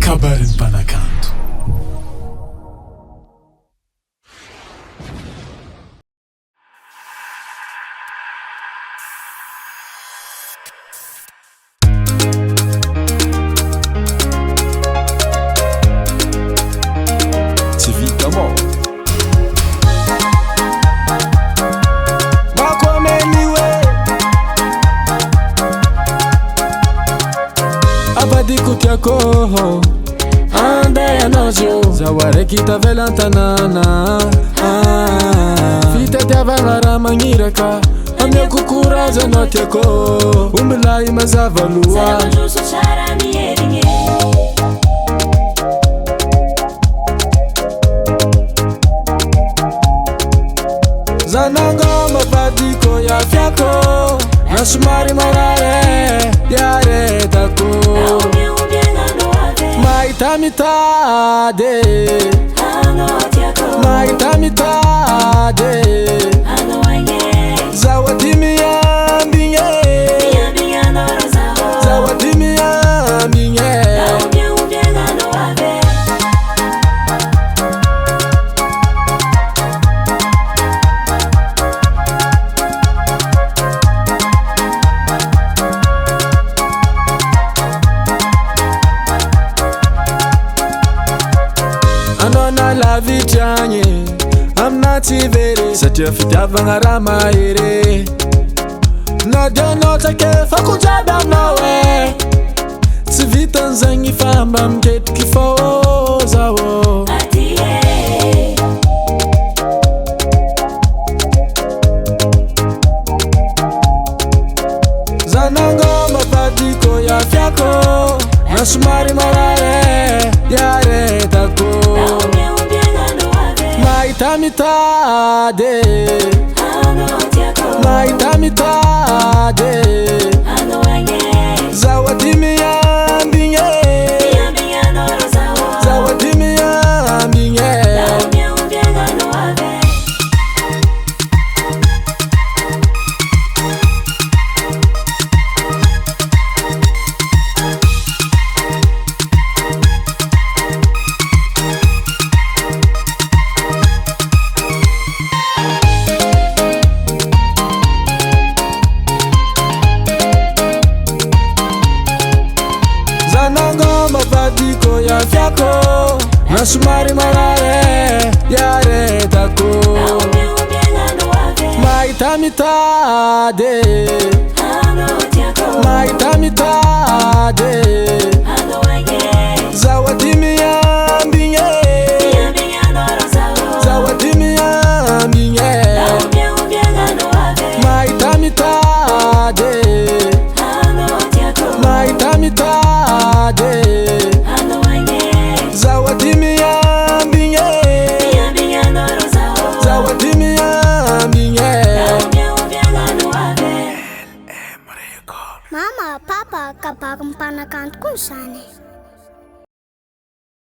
Kabarin Panakanto. Abadiku kyako ande anojo zaware kita velantanana fita tavangara mangiraka amya kukura zanotyako umbilai mazavalua zanango mabadiko ya fyako nasumari marare yare tako Maitamita-de Maitamita-de Zawadimi-ambinye Zawadimi-ambinye Anona la vitanye amnati vere satya fitavanga ramaire nadia notake fakujada nawe tsivitanzangi famba mket kifozawo zanango mabadiko ya fyako nasumari marare yare tako Maitamita-de Maitamita-de Zawadimi-ambinye Zawadimi-ambinye Zanango mabadiko ya fyako nasumari marare yare tako Maitamita-de Maitamita-de Zawadimi-ambinye Zawadimi-ambinye Maitamita-de Maitamita-de Zawadimi-ambinye Zawadimi-ambinye Mama, papa, kapag Panakanto kung saan